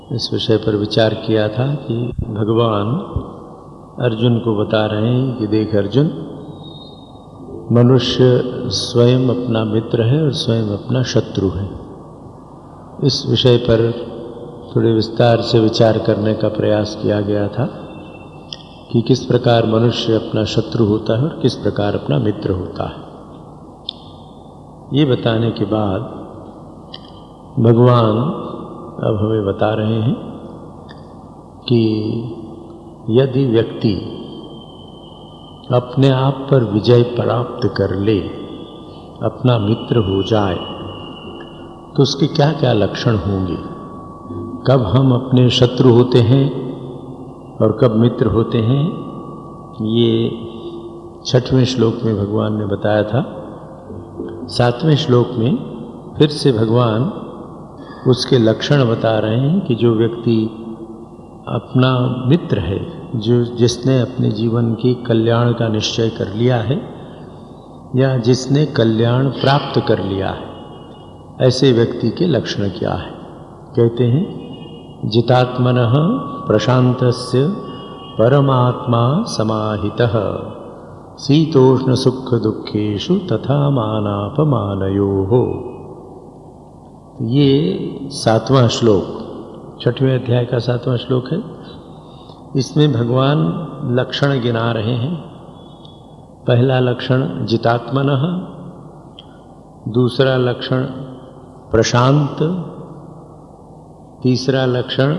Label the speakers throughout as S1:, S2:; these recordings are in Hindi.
S1: इस विषय पर विचार किया था कि भगवान अर्जुन को बता रहे हैं कि देख अर्जुन, मनुष्य स्वयं अपना मित्र है और स्वयं अपना शत्रु है। इस विषय पर थोड़े विस्तार से विचार करने का प्रयास किया गया था कि किस प्रकार मनुष्य अपना शत्रु होता है और किस प्रकार अपना मित्र होता है। ये बताने के बाद भगवान अब हमें बता रहे हैं कि यदि व्यक्ति अपने आप पर विजय प्राप्त कर ले, अपना मित्र हो जाए, तो उसके क्या क्या लक्षण होंगे, कब हम अपने शत्रु होते हैं और कब मित्र होते हैं, ये 6वें श्लोक में भगवान ने बताया था। 7वें श्लोक में फिर से भगवान उसके लक्षण बता रहे हैं कि जो व्यक्ति अपना मित्र है, जिसने अपने जीवन के कल्याण का निश्चय कर लिया है या जिसने कल्याण प्राप्त कर लिया है, ऐसे व्यक्ति के लक्षण क्या है। कहते हैं जितात्मनः प्रशांतस्य परमात्मा समाहितः शीतोष्ण सुख दुखेषु तथा मानापमानयोः। ये 7वां श्लोक, 6वें अध्याय का 7वां श्लोक है। इसमें भगवान लक्षण गिना रहे हैं। पहला लक्षण जितात्मनः, दूसरा लक्षण प्रशांत, तीसरा लक्षण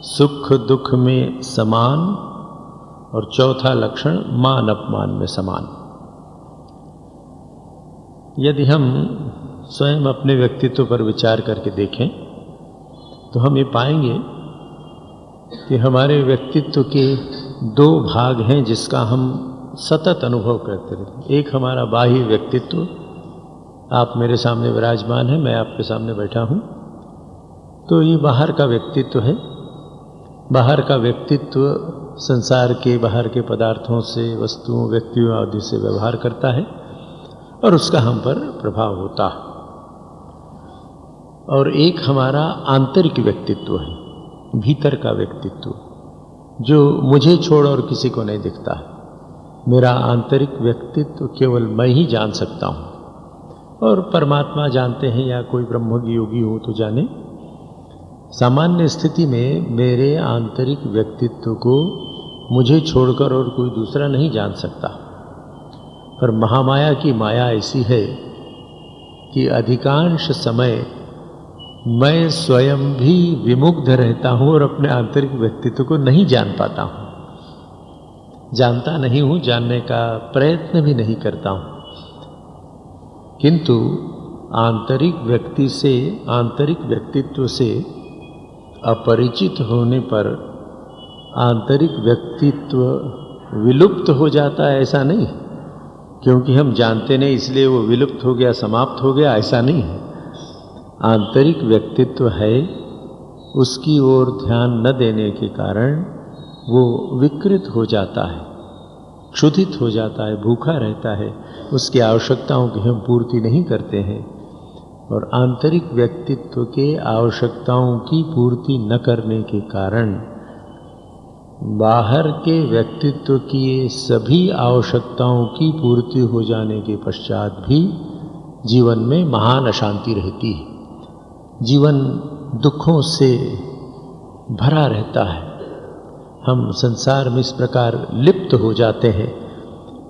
S1: सुख दुख में समान और चौथा लक्षण मान अपमान में समान। यदि हम स्वयं अपने व्यक्तित्व पर विचार करके देखें तो हम ये पाएंगे कि हमारे व्यक्तित्व के 2 भाग हैं जिसका हम सतत अनुभव करते रहते हैं। एक हमारा बाह्य व्यक्तित्व, आप मेरे सामने विराजमान हैं, मैं आपके सामने बैठा हूँ, तो ये बाहर का व्यक्तित्व है। बाहर का व्यक्तित्व संसार के बाहर के पदार्थों से, वस्तुओं, व्यक्तियों आदि से व्यवहार करता है और उसका हम पर प्रभाव होता है। और एक हमारा आंतरिक व्यक्तित्व है, भीतर का व्यक्तित्व, जो मुझे छोड़ और किसी को नहीं दिखता है। मेरा आंतरिक व्यक्तित्व केवल मैं ही जान सकता हूँ और परमात्मा जानते हैं या कोई ब्रह्मज्ञ योगी हो तो जाने। सामान्य स्थिति में मेरे आंतरिक व्यक्तित्व को मुझे छोड़कर और कोई दूसरा नहीं जान सकता। पर महामाया की माया ऐसी है कि अधिकांश समय मैं स्वयं भी विमुग्ध रहता हूँ और अपने आंतरिक व्यक्तित्व को नहीं जान पाता हूँ, जानता नहीं हूँ, जानने का प्रयत्न भी नहीं करता हूँ। किंतु आंतरिक व्यक्तित्व से अपरिचित होने पर आंतरिक व्यक्तित्व विलुप्त हो जाता है, ऐसा नहीं। क्योंकि हम जानते नहीं इसलिए वो विलुप्त हो गया, समाप्त हो गया, ऐसा नहीं है। आंतरिक व्यक्तित्व है, उसकी ओर ध्यान न देने के कारण वो विकृत हो जाता है, क्षुधित हो जाता है, भूखा रहता है, उसकी आवश्यकताओं की हम पूर्ति नहीं करते हैं। और आंतरिक व्यक्तित्व के आवश्यकताओं की पूर्ति न करने के कारण बाहर के व्यक्तित्व की सभी आवश्यकताओं की पूर्ति हो जाने के पश्चात भी जीवन में महान अशांति रहती है। जीवन दुखों से भरा रहता है। हम संसार में इस प्रकार लिप्त हो जाते हैं,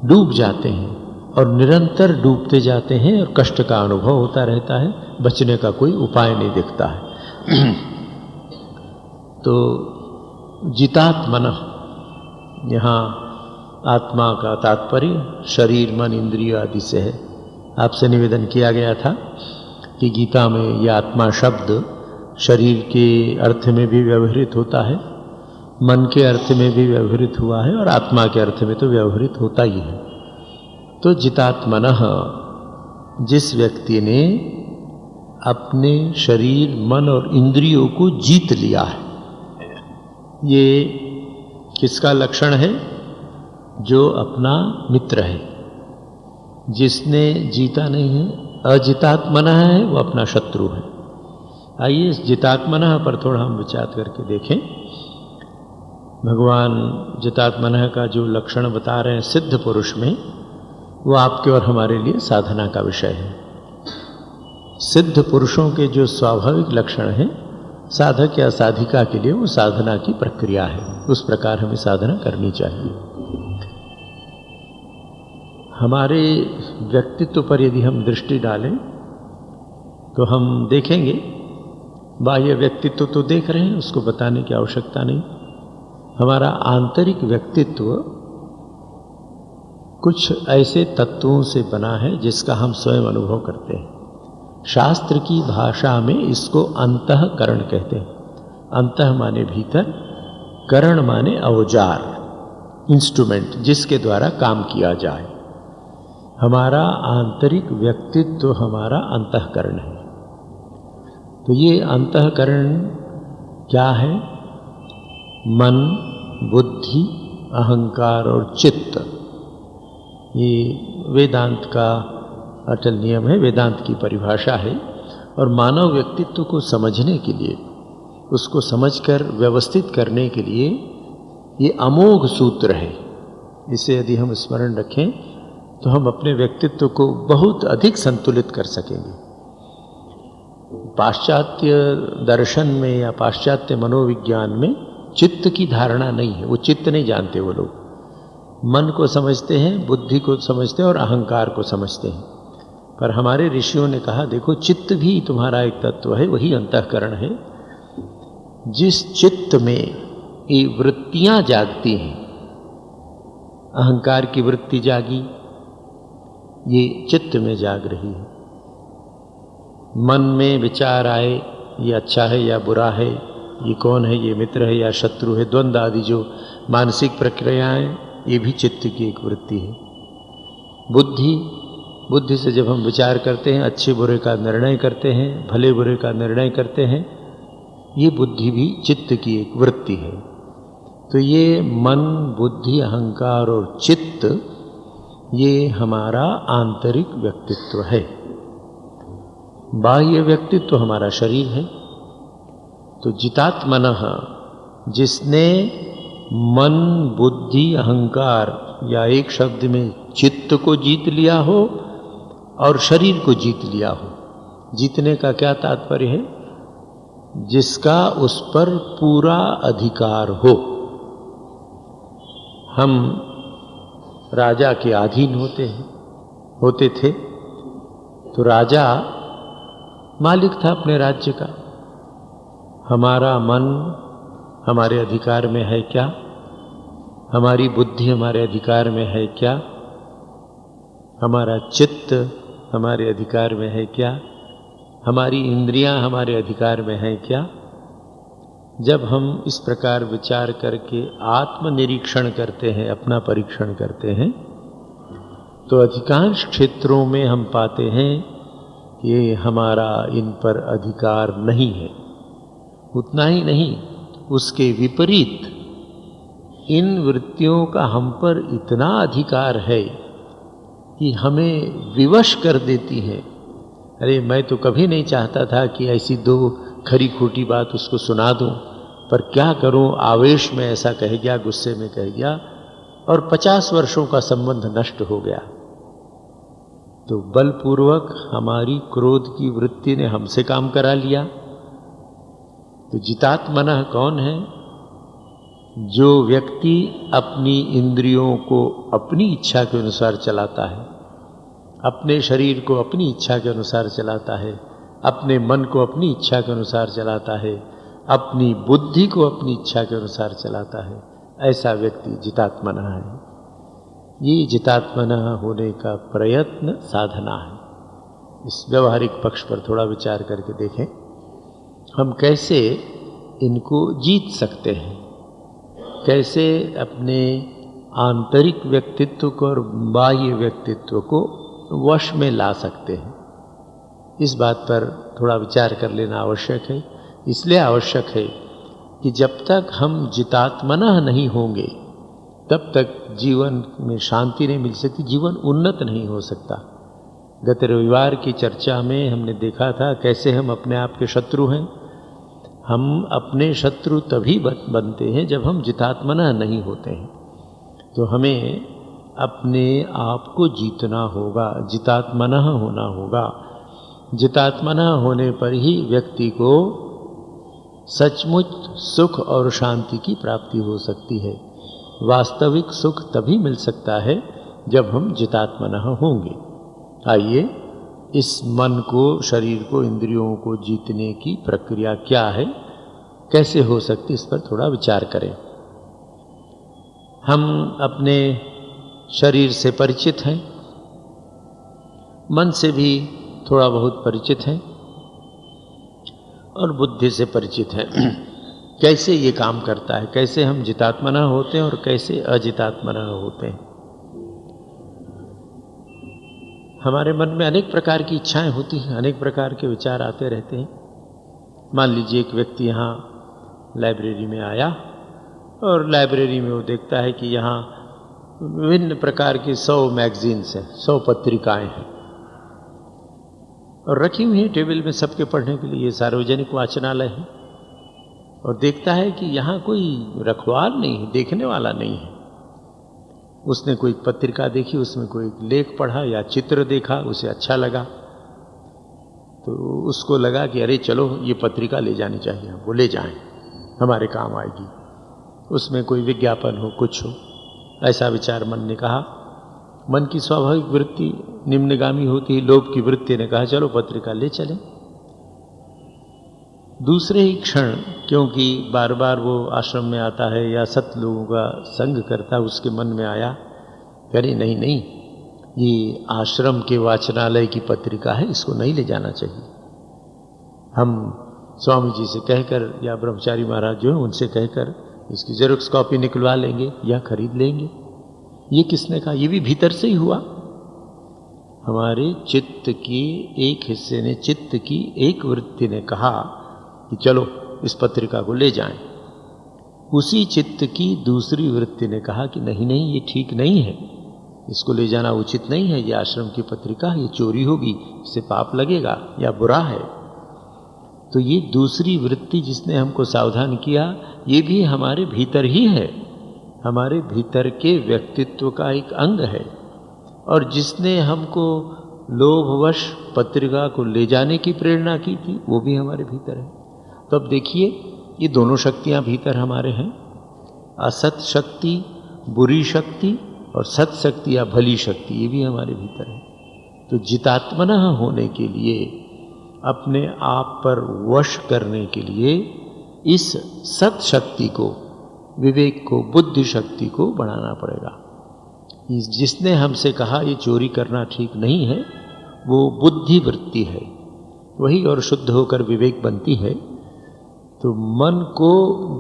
S1: डूब जाते हैं और निरंतर डूबते जाते हैं और कष्ट का अनुभव होता रहता है, बचने का कोई उपाय नहीं दिखता है। तो जितात्मनः, यहाँ आत्मा का तात्पर्य शरीर, मन, इंद्रिय आदि से है। आपसे निवेदन किया गया था कि गीता में यह आत्मा शब्द शरीर के अर्थ में भी व्यवहृत होता है, मन के अर्थ में भी व्यवहृत हुआ है और आत्मा के अर्थ में तो व्यवहृत होता ही है। तो जितात्मनः, जिस व्यक्ति ने अपने शरीर, मन और इंद्रियों को जीत लिया है, ये किसका लक्षण है? जो अपना मित्र है। जिसने जीता नहीं है, अजितात्मना है, वो अपना शत्रु है। आइए इस जितात्मनः पर थोड़ा हम विचार करके देखें। भगवान जितात्मनः का जो लक्षण बता रहे हैं सिद्ध पुरुष में, वो आपके और हमारे लिए साधना का विषय है। सिद्ध पुरुषों के जो स्वाभाविक लक्षण हैं, साधक या साधिका के लिए वो साधना की प्रक्रिया है, उस प्रकार हमें साधना करनी चाहिए। हमारे व्यक्तित्व पर यदि हम दृष्टि डालें तो हम देखेंगे, बाह्य व्यक्तित्व तो देख रहे हैं, उसको बताने की आवश्यकता नहीं। हमारा आंतरिक व्यक्तित्व कुछ ऐसे तत्वों से बना है जिसका हम स्वयं अनुभव करते हैं। शास्त्र की भाषा में इसको अंतःकरण कहते हैं। अंतः माने भीतर, करण माने औजार, इंस्ट्रूमेंट जिसके द्वारा काम किया जाए। हमारा आंतरिक व्यक्तित्व हमारा अंतःकरण है। तो ये अंतःकरण क्या है? मन, बुद्धि, अहंकार और चित्त। ये वेदांत का अटल नियम है, वेदांत की परिभाषा है। और मानव व्यक्तित्व को समझने के लिए, उसको समझकर व्यवस्थित करने के लिए ये अमोघ सूत्र है। इसे यदि हम स्मरण रखें तो हम अपने व्यक्तित्व को बहुत अधिक संतुलित कर सकेंगे। पाश्चात्य दर्शन में या पाश्चात्य मनोविज्ञान में चित्त की धारणा नहीं है, वो चित्त नहीं जानते वो लोग। मन को समझते हैं, बुद्धि को समझते हैं और अहंकार को समझते हैं। पर हमारे ऋषियों ने कहा, देखो चित्त भी तुम्हारा एक तत्व है, वही अंतःकरण है। जिस चित्त में ये वृत्तियां जागती हैं, अहंकार की वृत्ति जागी, ये चित्त में जाग रही है। मन में विचार आए, ये अच्छा है या बुरा है, ये कौन है, ये मित्र है या शत्रु है, द्वंद्व आदि जो मानसिक प्रक्रियाएं, ये भी चित्त की एक वृत्ति है। बुद्धि से जब हम विचार करते हैं, अच्छे बुरे का निर्णय करते हैं, भले बुरे का निर्णय करते हैं, ये बुद्धि भी चित्त की एक वृत्ति है। तो ये मन, बुद्धि, अहंकार और चित्त, ये हमारा आंतरिक व्यक्तित्व है। बाह्य व्यक्तित्व हमारा शरीर है। तो जितात्मनः, जिसने मन, बुद्धि, अहंकार या एक शब्द में चित्त को जीत लिया हो और शरीर को जीत लिया हो। जीतने का क्या तात्पर्य है? जिसका उस पर पूरा अधिकार हो। हम राजा के अधीन होते थे, तो राजा मालिक था अपने राज्य का। हमारा मन हमारे अधिकार में है क्या? हमारी बुद्धि हमारे अधिकार में है क्या? हमारा चित्त हमारे अधिकार में है क्या? हमारी इंद्रियां हमारे अधिकार में हैं क्या? जब हम इस प्रकार विचार करके आत्मनिरीक्षण करते हैं, अपना परीक्षण करते हैं, तो अधिकांश क्षेत्रों में हम पाते हैं कि हमारा इन पर अधिकार नहीं है। उतना ही नहीं, उसके विपरीत इन वृत्तियों का हम पर इतना अधिकार है कि हमें विवश कर देती है। अरे मैं तो कभी नहीं चाहता था कि ऐसी दो खरी खोटी बात उसको सुना दूं, पर क्या करूं, आवेश में ऐसा कह गया, गुस्से में कह गया और 50 वर्षों का संबंध नष्ट हो गया। तो बलपूर्वक हमारी क्रोध की वृत्ति ने हमसे काम करा लिया। तो जितात्मनः कौन है? जो व्यक्ति अपनी इंद्रियों को अपनी इच्छा के अनुसार चलाता है, अपने शरीर को अपनी इच्छा के अनुसार चलाता है, अपने मन को अपनी इच्छा के अनुसार चलाता है, अपनी बुद्धि को अपनी इच्छा के अनुसार चलाता है, ऐसा व्यक्ति जितात्मनः है। ये जितात्मनः होने का प्रयत्न साधना है। इस व्यवहारिक पक्ष पर थोड़ा विचार करके देखें, हम कैसे इनको जीत सकते हैं, कैसे अपने आंतरिक व्यक्तित्व को और बाह्य व्यक्तित्व को वश में ला सकते हैं। इस बात पर थोड़ा विचार कर लेना आवश्यक है। इसलिए आवश्यक है कि जब तक हम जितात्मनः नहीं होंगे, तब तक जीवन में शांति नहीं मिल सकती, जीवन उन्नत नहीं हो सकता। गत रविवार की चर्चा में हमने देखा था कैसे हम अपने आप के शत्रु हैं। हम अपने शत्रु तभी बनते हैं जब हम जितात्मना नहीं होते हैं। तो हमें अपने आप को जीतना होगा, जितात्मना होना होगा। जितात्मना होने पर ही व्यक्ति को सचमुच सुख और शांति की प्राप्ति हो सकती है। वास्तविक सुख तभी मिल सकता है जब हम जितात्मना होंगे। आइए इस मन को, शरीर को, इंद्रियों को जीतने की प्रक्रिया क्या है, कैसे हो सकती, इस पर थोड़ा विचार करें। हम अपने शरीर से परिचित हैं, मन से भी थोड़ा बहुत परिचित हैं और बुद्धि से परिचित हैं। कैसे ये काम करता है, कैसे हम जितात्मना होते हैं और कैसे अजितात्मना होते हैं। हमारे मन में अनेक प्रकार की इच्छाएं होती हैं, अनेक प्रकार के विचार आते रहते हैं। मान लीजिए एक व्यक्ति यहाँ लाइब्रेरी में आया और लाइब्रेरी में वो देखता है कि यहाँ विभिन्न प्रकार की 100 मैगजीन्स हैं, 100 पत्रिकाएं हैं और रखी हुई हैं टेबल में सबके पढ़ने के लिए। ये सार्वजनिक वाचनालय है और देखता है कि यहाँ कोई रखवाल नहीं है, देखने वाला नहीं है। उसने कोई पत्रिका देखी, उसमें कोई लेख पढ़ा या चित्र देखा, उसे अच्छा लगा तो उसको लगा कि अरे चलो ये पत्रिका ले जानी चाहिए, वो ले जाएं, हमारे काम आएगी। उसमें कोई विज्ञापन हो, कुछ हो, ऐसा विचार मन ने कहा। मन की स्वाभाविक वृत्ति निम्नगामी होती है, लोभ की वृत्ति ने कहा चलो पत्रिका ले चलें। दूसरे ही क्षण, क्योंकि बार बार वो आश्रम में आता है या सत लोगों का संग करता है, उसके मन में आया अरे नहीं नहीं, ये आश्रम के वाचनालय की पत्रिका है, इसको नहीं ले जाना चाहिए। हम स्वामी जी से कहकर या ब्रह्मचारी महाराज जो हैं उनसे कहकर इसकी जेरोक्स कॉपी निकलवा लेंगे या खरीद लेंगे। ये किसने कहा? ये भी भीतर से ही हुआ। हमारे चित्त की एक हिस्से ने, चित्त की एक वृत्ति ने कहा कि चलो इस पत्रिका को ले जाएं। उसी चित्त की दूसरी वृत्ति ने कहा कि नहीं नहीं, ये ठीक नहीं है, इसको ले जाना उचित नहीं है, ये आश्रम की पत्रिका, ये चोरी होगी, इससे पाप लगेगा या बुरा है। तो ये दूसरी वृत्ति जिसने हमको सावधान किया, ये भी हमारे भीतर ही है, हमारे भीतर के व्यक्तित्व का एक अंग है। और जिसने हमको लोभवश पत्रिका को ले जाने की प्रेरणा की थी, वो भी हमारे भीतर है। तो अब देखिए, ये दोनों शक्तियां भीतर हमारे हैं, असत शक्ति, बुरी शक्ति, और सत शक्ति या भली शक्ति, ये भी हमारे भीतर है। तो जितात्मना होने के लिए, अपने आप पर वश करने के लिए इस सत शक्ति को, विवेक को, बुद्धि शक्ति को बढ़ाना पड़ेगा। जिसने हमसे कहा ये चोरी करना ठीक नहीं है, वो बुद्धि वृत्ति है, वही और शुद्ध होकर विवेक बनती है। तो मन को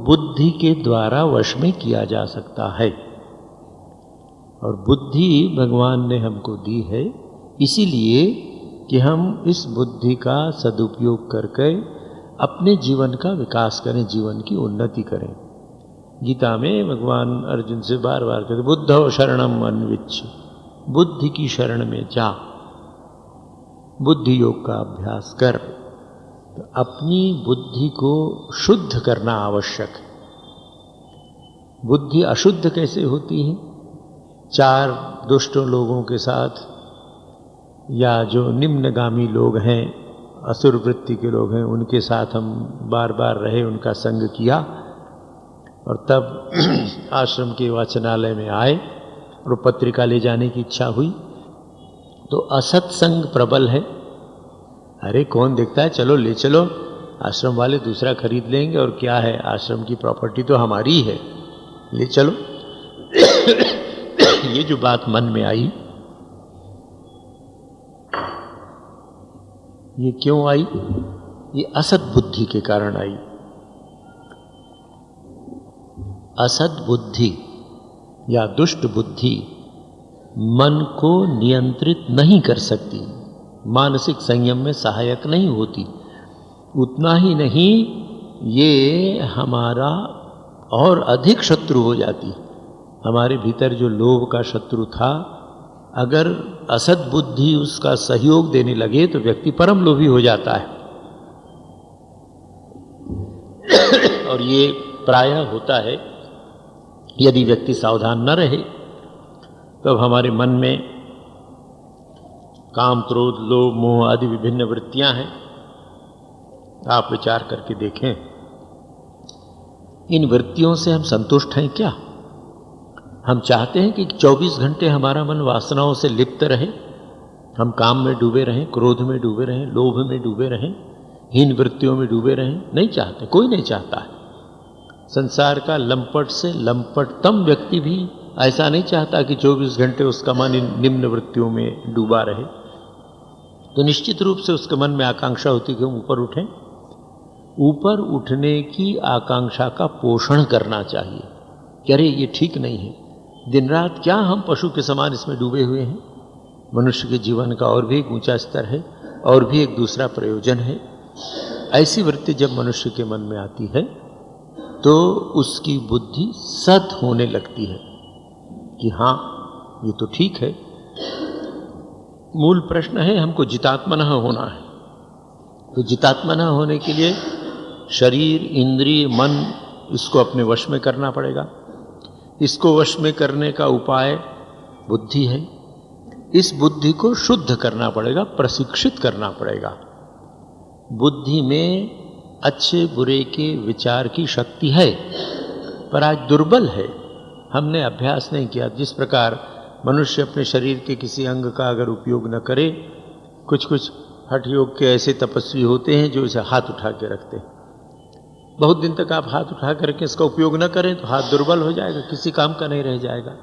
S1: बुद्धि के द्वारा वश में किया जा सकता है और बुद्धि भगवान ने हमको दी है इसीलिए कि हम इस बुद्धि का सदुपयोग करके अपने जीवन का विकास करें, जीवन की उन्नति करें। गीता में भगवान अर्जुन से बार बार कहते बुद्धौ शरणम अन्विच्छ, बुद्धि की शरण में जा, बुद्धि योग का अभ्यास कर। तो अपनी बुद्धि को शुद्ध करना आवश्यक है। बुद्धि अशुद्ध कैसे होती है? 4 दुष्ट लोगों के साथ या जो निम्नगामी लोग हैं, असुर वृत्ति के लोग हैं, उनके साथ हम बार बार रहे, उनका संग किया और तब आश्रम के वाचनालय में आए और पत्रिका ले जाने की इच्छा हुई तो असत्संग प्रबल है। अरे कौन देखता है, चलो ले चलो, आश्रम वाले दूसरा खरीद लेंगे और क्या है, आश्रम की प्रॉपर्टी तो हमारी है, ले चलो। ये जो बात मन में आई, ये क्यों आई? ये असत बुद्धि के कारण आई। असत बुद्धि या दुष्ट बुद्धि मन को नियंत्रित नहीं कर सकती, मानसिक संयम में सहायक नहीं होती। उतना ही नहीं, ये हमारा और अधिक शत्रु हो जाती। हमारे भीतर जो लोभ का शत्रु था अगर असद बुद्धि उसका सहयोग देने लगे तो व्यक्ति परम लोभी हो जाता है। और ये प्रायः होता है, यदि व्यक्ति सावधान न रहे तब हमारे मन में काम, क्रोध, लोभ, मोह आदि विभिन्न वृत्तियां हैं। आप विचार करके देखें, इन वृत्तियों से हम संतुष्ट हैं क्या? हम चाहते हैं कि 24 घंटे हमारा मन वासनाओं से लिप्त रहे, हम काम में डूबे रहें, क्रोध में डूबे रहें, लोभ में डूबे रहें, हीन वृत्तियों में डूबे रहें? नहीं चाहते, कोई नहीं चाहता है। संसार का लंपट से लंपटतम व्यक्ति भी ऐसा नहीं चाहता कि 24 घंटे उसका मन इन निम्न वृत्तियों में डूबा रहे। तो निश्चित रूप से उसके मन में आकांक्षा होती कि हम ऊपर उठें। ऊपर उठने की आकांक्षा का पोषण करना चाहिए कि अरे ये ठीक नहीं है, दिन रात क्या हम पशु के समान इसमें डूबे हुए हैं। मनुष्य के जीवन का और भी एक ऊंचा स्तर है, और भी एक दूसरा प्रयोजन है। ऐसी वृत्ति जब मनुष्य के मन में आती है तो उसकी बुद्धि सत होने लगती है कि हाँ ये तो ठीक है। मूल प्रश्न है, हमको जितात्मनः होना है। तो जितात्मनः होने के लिए शरीर, इंद्रिय, मन, इसको अपने वश में करना पड़ेगा। इसको वश में करने का उपाय बुद्धि है। इस बुद्धि को शुद्ध करना पड़ेगा, प्रशिक्षित करना पड़ेगा। बुद्धि में अच्छे बुरे के विचार की शक्ति है, पर आज दुर्बल है। हमने अभ्यास नहीं किया। जिस प्रकार मनुष्य अपने शरीर के किसी अंग का अगर उपयोग न करे, कुछ हठ योग के ऐसे तपस्वी होते हैं जो इसे हाथ उठा के रखते हैं। बहुत दिन तक आप हाथ उठा करके इसका उपयोग न करें तो हाथ दुर्बल हो जाएगा, किसी काम का नहीं रह जाएगा।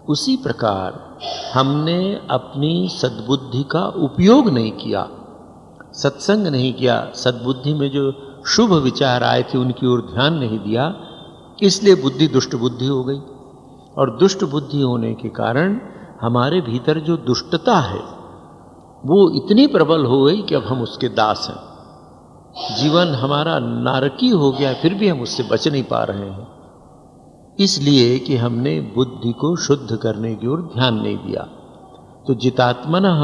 S1: उसी प्रकार हमने अपनी सद्बुद्धि का उपयोग नहीं किया, सत्संग नहीं किया, सद्बुद्धि में जो शुभ विचार आए थे उनकी ओर ध्यान नहीं दिया, इसलिए बुद्धि दुष्ट बुद्धि हो गई। और दुष्ट बुद्धि होने के कारण हमारे भीतर जो दुष्टता है वो इतनी प्रबल हो गई कि अब हम उसके दास हैं। जीवन हमारा नारकी हो गया, फिर भी हम उससे बच नहीं पा रहे हैं, इसलिए कि हमने बुद्धि को शुद्ध करने की ओर ध्यान नहीं दिया। तो जितात्मनः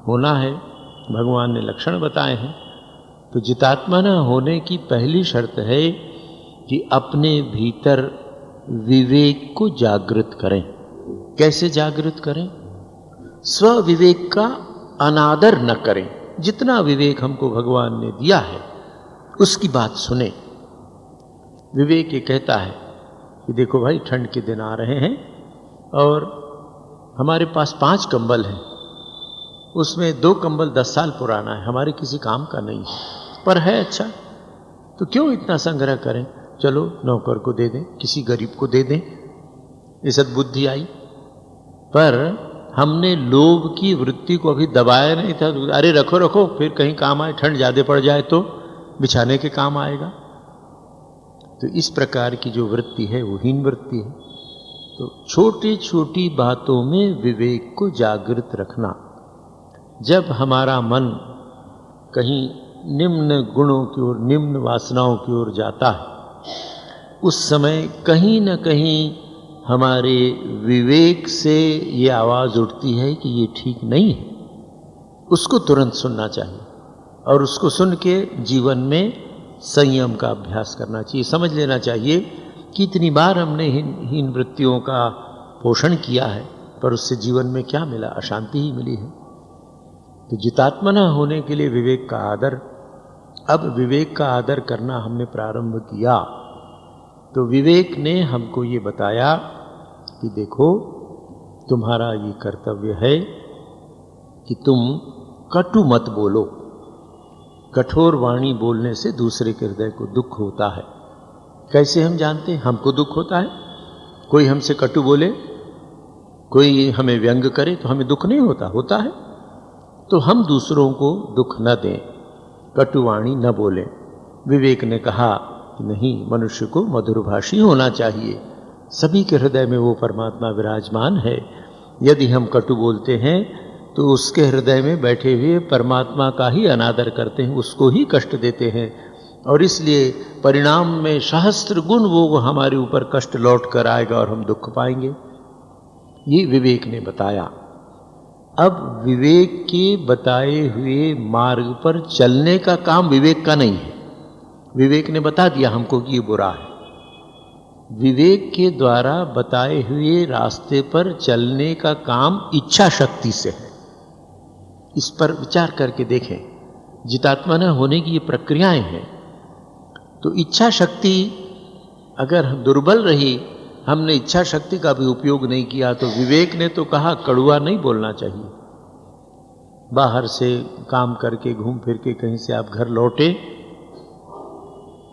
S1: होना है, भगवान ने लक्षण बताए हैं। तो जितात्मनः होने की पहली शर्त है कि अपने भीतर विवेक को जागृत करें। कैसे जागृत करें? स्व विवेक का अनादर न करें। जितना विवेक हमको भगवान ने दिया है उसकी बात सुने। विवेक ये कहता है कि देखो भाई, ठंड के दिन आ रहे हैं और हमारे पास 5 कंबल हैं, उसमें 2 कंबल 10 साल पुराना है, हमारे किसी काम का नहीं है, पर है अच्छा, तो क्यों इतना संग्रह करें? चलो नौकर को दे दें, किसी गरीब को दे दें। ये सद्बुद्धि आई। पर हमने लोभ की वृत्ति को अभी दबाया नहीं था। अरे रखो रखो, फिर कहीं काम आए, ठंड ज़्यादा पड़ जाए तो बिछाने के काम आएगा। तो इस प्रकार की जो वृत्ति है वो हीन वृत्ति है। तो छोटी छोटी बातों में विवेक को जागृत रखना। जब हमारा मन कहीं निम्न गुणों की ओर, निम्न वासनाओं की ओर जाता है, उस समय कहीं न कहीं हमारे विवेक से ये आवाज़ उठती है कि ये ठीक नहीं है। उसको तुरंत सुनना चाहिए और उसको सुन के जीवन में संयम का अभ्यास करना चाहिए। समझ लेना चाहिए कि इतनी बार हमने हीन वृत्तियों का पोषण किया है, पर उससे जीवन में क्या मिला? अशांति ही मिली है। तो जितात्मना होने के लिए विवेक का आदर। अब विवेक का आदर करना हमने प्रारंभ किया तो विवेक ने हमको ये बताया कि देखो, तुम्हारा ये कर्तव्य है कि तुम कटु मत बोलो। कठोर वाणी बोलने से दूसरे के हृदय को दुख होता है। कैसे हम जानते हैं? हमको दुख होता है। कोई हमसे कटु बोले, कोई हमें व्यंग करे तो हमें दुख नहीं होता? होता है। तो हम दूसरों को दुख न दें, कटुवाणी न बोलें। विवेक ने कहा कि नहीं, मनुष्य को मधुरभाषी होना चाहिए। सभी के हृदय में वो परमात्मा विराजमान है। यदि हम कटु बोलते हैं तो उसके हृदय में बैठे हुए परमात्मा का ही अनादर करते हैं, उसको ही कष्ट देते हैं, और इसलिए परिणाम में सहस्त्र गुण वो हमारे ऊपर कष्ट लौट कर आएगा और हम दुख पाएंगे। ये विवेक ने बताया। अब विवेक के बताए हुए मार्ग पर चलने का काम विवेक का नहीं है। विवेक ने बता दिया हमको कि ये बुरा है। विवेक के द्वारा बताए हुए रास्ते पर चलने का काम इच्छा शक्ति से है। इस पर विचार करके देखें। जितात्मा होने की ये प्रक्रियाएं हैं। तो इच्छा शक्ति अगर दुर्बल रही, हमने इच्छा शक्ति का भी उपयोग नहीं किया, तो विवेक ने तो कहा कड़वा नहीं बोलना चाहिए। बाहर से काम करके घूम फिर के कहीं से आप घर लौटे,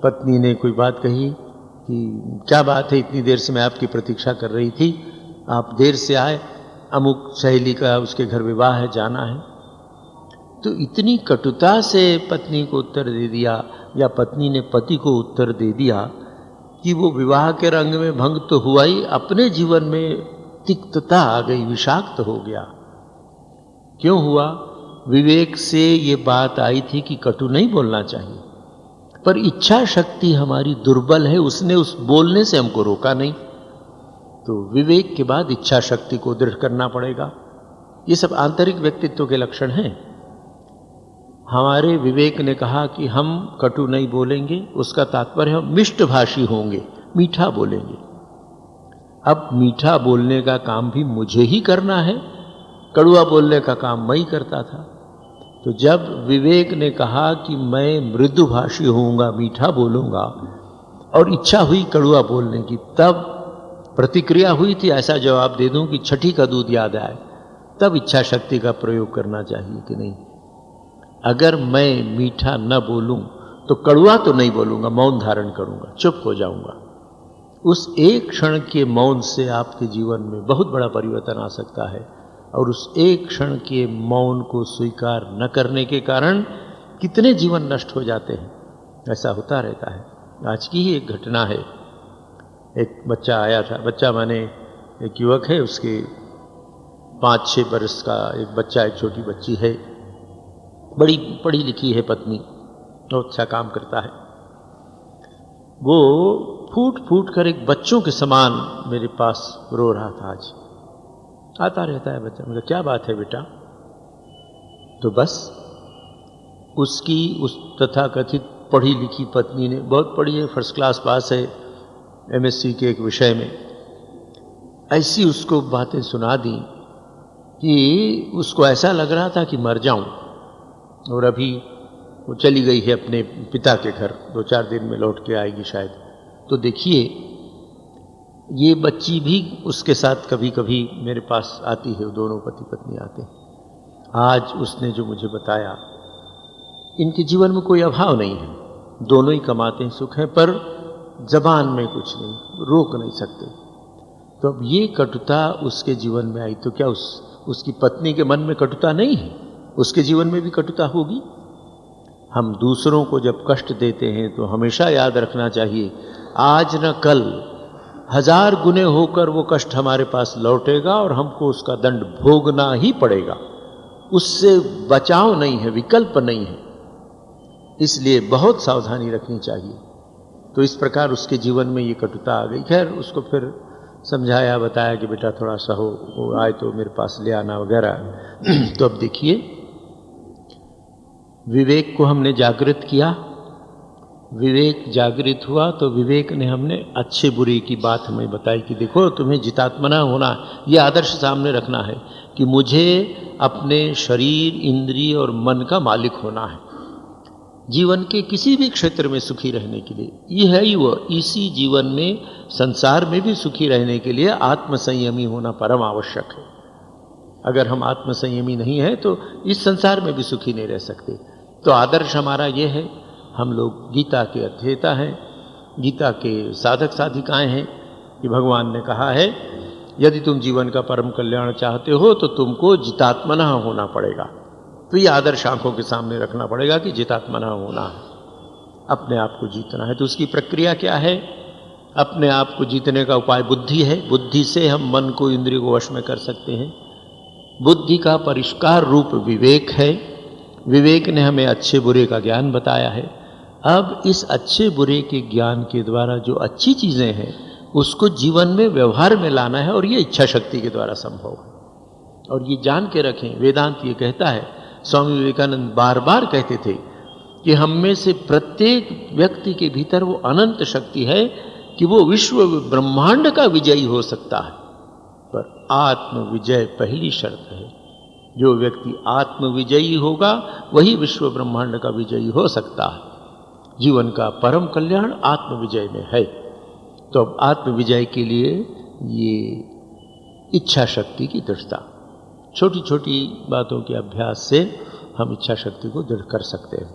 S1: पत्नी ने कोई बात कही कि क्या बात है, इतनी देर से मैं आपकी प्रतीक्षा कर रही थी, आप देर से आए, अमुक सहेली का उसके घर विवाह है, जाना है। तो इतनी कटुता से पत्नी को उत्तर दे दिया या पत्नी ने पति को उत्तर दे दिया कि वो विवाह के रंग में भंग तो हुआ ही, अपने जीवन में तिक्तता आ गई, विषाक्त हो गया। क्यों हुआ? विवेक से ये बात आई थी कि कटु नहीं बोलना चाहिए, पर इच्छा शक्ति हमारी दुर्बल है, उसने उस बोलने से हमको रोका नहीं। तो विवेक के बाद इच्छा शक्ति को दृढ़ करना पड़ेगा। ये सब आंतरिक व्यक्तित्व के लक्षण हैं। हमारे विवेक ने कहा कि हम कटु नहीं बोलेंगे, उसका तात्पर्य हम मिष्टभाषी होंगे, मीठा बोलेंगे। अब मीठा बोलने का काम भी मुझे ही करना है, कड़वा बोलने का काम मैं ही करता था। तो जब विवेक ने कहा कि मैं मृदुभाषी होऊंगा, मीठा बोलूंगा, और इच्छा हुई कड़वा बोलने की, तब प्रतिक्रिया हुई थी ऐसा जवाब दे दूं कि छठी का दूध याद आए, तब इच्छा शक्ति का प्रयोग करना चाहिए कि नहीं। अगर मैं मीठा न बोलूं तो कड़वा तो नहीं बोलूंगा, मौन धारण करूंगा, चुप हो जाऊंगा। उस एक क्षण के मौन से आपके जीवन में बहुत बड़ा परिवर्तन आ सकता है। और उस एक क्षण के मौन को स्वीकार न करने के कारण कितने जीवन नष्ट हो जाते हैं, ऐसा होता रहता है। आज की ही एक घटना है। एक बच्चा आया था, बच्चा माने एक युवक है, उसके 5-6 वर्ष का एक बच्चा, एक छोटी बच्ची है, बड़ी पढ़ी लिखी है पत्नी, बहुत अच्छा काम करता है। वो फूट फूट कर एक बच्चों के समान मेरे पास रो रहा था। आज आता रहता है बच्चा। मतलब क्या बात है बेटा? तो बस उसकी उस तथाकथित पढ़ी लिखी पत्नी ने, बहुत पढ़ी है, फर्स्ट क्लास पास है MSc के एक विषय में, ऐसी उसको बातें सुना दी कि उसको ऐसा लग रहा था कि मर जाऊं। और अभी वो चली गई है अपने पिता के घर, 2-4 दिन में लौट के आएगी शायद। तो देखिए, ये बच्ची भी उसके साथ कभी कभी मेरे पास आती है, दोनों पति पत्नी आते हैं। आज उसने जो मुझे बताया, इनके जीवन में कोई अभाव नहीं है, दोनों ही कमाते हैं, सुख है, पर जबान में कुछ नहीं, रोक नहीं सकते। तो अब ये कटुता उसके जीवन में आई, तो क्या उसकी पत्नी के मन में कटुता नहीं है? उसके जीवन में भी कटुता होगी। हम दूसरों को जब कष्ट देते हैं तो हमेशा याद रखना चाहिए, आज न कल 1000 गुने होकर वो कष्ट हमारे पास लौटेगा और हमको उसका दंड भोगना ही पड़ेगा। उससे बचाव नहीं है, विकल्प नहीं है। इसलिए बहुत सावधानी रखनी चाहिए। तो इस प्रकार उसके जीवन में ये कटुता आ गई। खैर, उसको फिर समझाया, बताया कि बेटा थोड़ा सा हो, वो आए तो मेरे पास ले आना वगैरह। तो अब देखिए, विवेक को हमने जागृत किया, विवेक जागृत हुआ तो विवेक ने हमने अच्छे बुरे की बात हमें बताई कि देखो, तुम्हें जितात्मना होना, यह आदर्श सामने रखना है कि मुझे अपने शरीर, इंद्रिय और मन का मालिक होना है। जीवन के किसी भी क्षेत्र में सुखी रहने के लिए, ये है ही वो, इसी जीवन में, संसार में भी सुखी रहने के लिए आत्मसंयमी होना परम आवश्यक है। अगर हम आत्मसंयमी नहीं हैं तो इस संसार में भी सुखी नहीं रह सकते। तो आदर्श हमारा ये है, हम लोग गीता के अध्येता हैं, गीता के साधक साधिकाएं हैं कि भगवान ने कहा है, यदि तुम जीवन का परम कल्याण चाहते हो तो तुमको जितात्मना होना पड़ेगा। तो ये आदर्श आंखों के सामने रखना पड़ेगा कि जितात्मना होना है, अपने आप को जीतना है। तो उसकी प्रक्रिया क्या है? अपने आप को जीतने का उपाय बुद्धि है। बुद्धि से हम मन को, इंद्रिय को वश में कर सकते हैं। बुद्धि का परिष्कार रूप विवेक है। विवेक ने हमें अच्छे बुरे का ज्ञान बताया है। अब इस अच्छे बुरे के ज्ञान के द्वारा जो अच्छी चीज़ें हैं उसको जीवन में, व्यवहार में लाना है, और ये इच्छा शक्ति के द्वारा संभव है। और ये जान के रखें, वेदांत ये कहता है, स्वामी विवेकानंद बार बार कहते थे कि हम में से प्रत्येक व्यक्ति के भीतर वो अनंत शक्ति है कि वो विश्व ब्रह्मांड का विजयी हो सकता है, पर आत्म विजय पहली शर्त है। जो व्यक्ति आत्म विजयी होगा वही विश्व ब्रह्मांड का विजयी हो सकता है। जीवन का परम कल्याण आत्म विजय में है। तो अब आत्म विजय के लिए ये इच्छा शक्ति की दृढ़ता, छोटी छोटी बातों के अभ्यास से हम इच्छा शक्ति को दृढ़ कर सकते हैं।